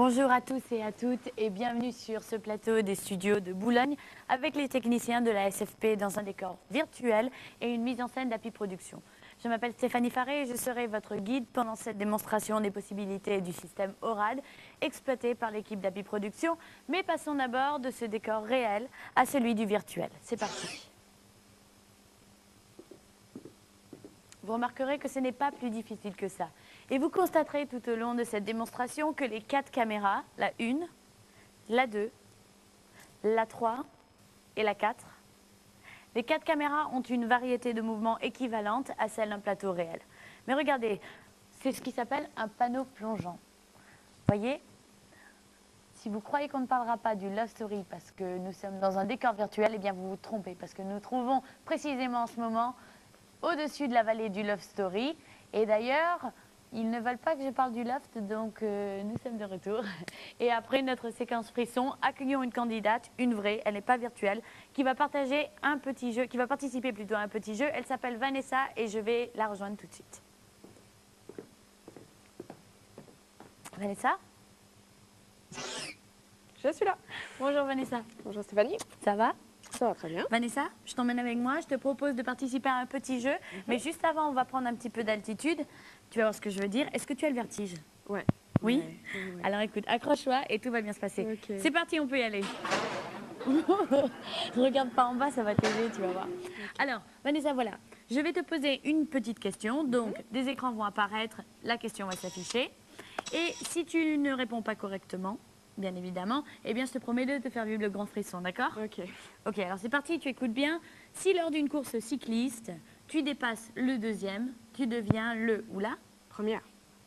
Bonjour à tous et à toutes et bienvenue sur ce plateau des studios de Boulogne avec les techniciens de la SFP dans un décor virtuel et une mise en scène d'Happy Productions. Je m'appelle Stéphanie Faré et je serai votre guide pendant cette démonstration des possibilités du système ORAD exploité par l'équipe d'Happy Productions. Mais passons d'abord de ce décor réel à celui du virtuel. C'est parti. Vous remarquerez que ce n'est pas plus difficile que ça. Et vous constaterez tout au long de cette démonstration que les 4 caméras, la 1, la 2, la 3 et la 4, les 4 caméras ont une variété de mouvements équivalente à celle d'un plateau réel. Mais regardez, c'est ce qui s'appelle un panneau plongeant. Voyez, si vous croyez qu'on ne parlera pas du Love Story parce que nous sommes dans un décor virtuel, eh bien vous vous trompez parce que nous nous trouvons précisément en ce moment au-dessus de la vallée du Love Story. Et d'ailleurs, ils ne veulent pas que je parle du loft, donc nous sommes de retour. Et après notre séquence frisson, accueillons une candidate, une vraie, elle n'est pas virtuelle, qui va partager un petit jeu, qui va participer plutôt à un petit jeu. Elle s'appelle Vanessa et je vais la rejoindre tout de suite. Vanessa ? Je suis là. Bonjour Vanessa. Bonjour Stéphanie. Ça va ? Ça va très bien. Vanessa, je t'emmène avec moi, je te propose de participer à un petit jeu, mais juste avant, on va prendre un petit peu d'altitude. Tu vas voir ce que je veux dire. Est-ce que tu as le vertige? Ouais. Oui, Ouais. Alors écoute, accroche-toi et tout va bien se passer. Ok. C'est parti, on peut y aller. Regarde pas en bas, ça va t'aider, tu vas voir. Alors, Vanessa, voilà. Je vais te poser une petite question. Donc, des écrans vont apparaître, la question va s'afficher. Et si tu ne réponds pas correctement, bien évidemment, eh bien, je te promets de te faire vivre le grand frisson, d'accord? Ok. Ok, alors c'est parti, tu écoutes bien. Si lors d'une course cycliste, tu dépasses le deuxième, tu deviens le ou la Première.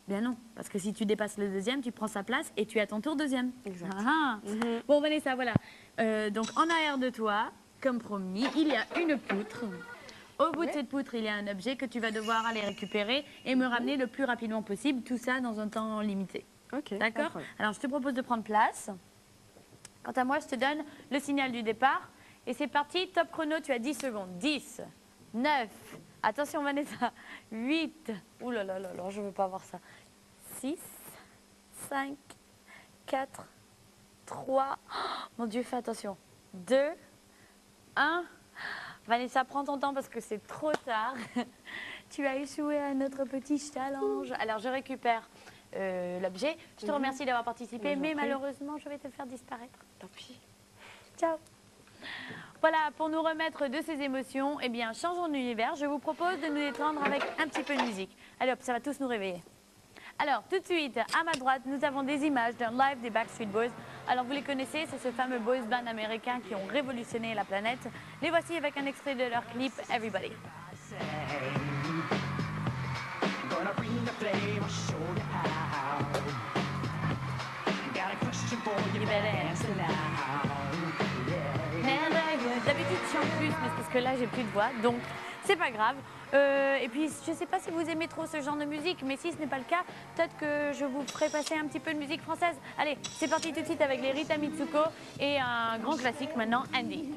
Bien non, parce que si tu dépasses le deuxième, tu prends sa place et tu es à ton tour deuxième. Exact. Ah, ah. Bon Vanessa, voilà. Donc en arrière de toi, comme promis, il y a une poutre. Au bout de cette poutre, il y a un objet que tu vas devoir aller récupérer et me ramener le plus rapidement possible, tout ça dans un temps limité. Ok. D'accord? Alors je te propose de prendre place. Quant à moi, je te donne le signal du départ. Et c'est parti, top chrono, tu as 10 secondes. 10, 9, attention Vanessa, 8, ouh là là là là, je ne veux pas voir ça. 6, 5, 4, 3, oh, mon Dieu, fais attention. 2, 1. Vanessa, prends ton temps parce que c'est trop tard. Tu as échoué à notre petit challenge. Alors, je récupère l'objet. Je te remercie d'avoir participé, mais malheureusement, je vais te faire disparaître. Tant pis. Ciao. Voilà, pour nous remettre de ces émotions, eh bien, changeons d'univers. Je vous propose de nous détendre avec un petit peu de musique. Allez hop, ça va tous nous réveiller. Alors, tout de suite, à ma droite, nous avons des images d'un live des Backstreet Boys. Alors, vous les connaissez, c'est ce fameux boys band américain qui ont révolutionné la planète. Les voici avec un extrait de leur clip Everybody. D'habitude, je chante plus, mais c'est parce que là, j'ai plus de voix, donc c'est pas grave. Et puis, je sais pas si vous aimez trop ce genre de musique, mais si ce n'est pas le cas, peut-être que je vous ferai passer un petit peu de musique française. Allez, c'est parti tout de suite avec les Rita Mitsuko et un grand classique maintenant, Andy.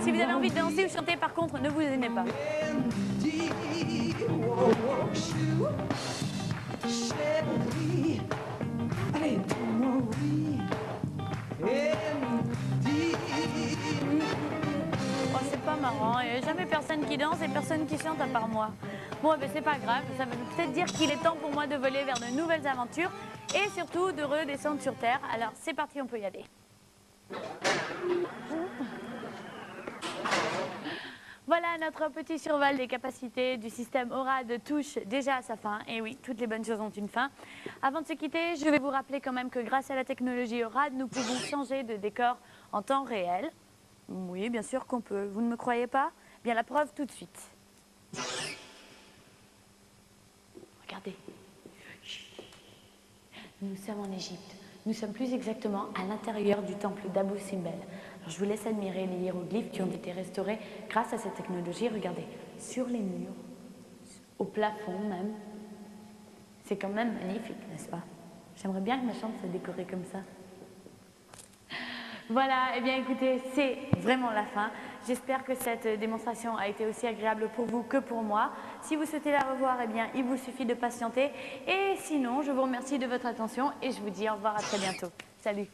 Si vous avez envie de danser ou chanter, par contre, ne vous gênez pas. Oh, c'est pas marrant, il n'y a jamais personne qui danse et personne qui chante à part moi. Bon, ben c'est pas grave, ça veut peut-être dire qu'il est temps pour moi de voler vers de nouvelles aventures et surtout de redescendre sur Terre. Alors c'est parti, on peut y aller. Voilà, notre petit survol des capacités du système ORAD touche déjà à sa fin. Et oui, toutes les bonnes choses ont une fin. Avant de se quitter, je vais vous rappeler quand même que grâce à la technologie ORAD, nous pouvons changer de décor en temps réel. Oui, bien sûr qu'on peut. Vous ne me croyez pas? Bien, la preuve tout de suite. Regardez. Nous sommes en Égypte. Nous sommes plus exactement à l'intérieur du temple d'Abou Simbel. Alors, je vous laisse admirer les hiéroglyphes qui ont été restaurés grâce à cette technologie. Regardez, sur les murs, au plafond même. C'est quand même magnifique, n'est-ce pas? J'aimerais bien que ma chambre soit décorée comme ça. Voilà, eh bien écoutez, c'est vraiment la fin. J'espère que cette démonstration a été aussi agréable pour vous que pour moi. Si vous souhaitez la revoir, eh bien, il vous suffit de patienter. Et sinon, je vous remercie de votre attention et je vous dis au revoir, à très bientôt. Salut!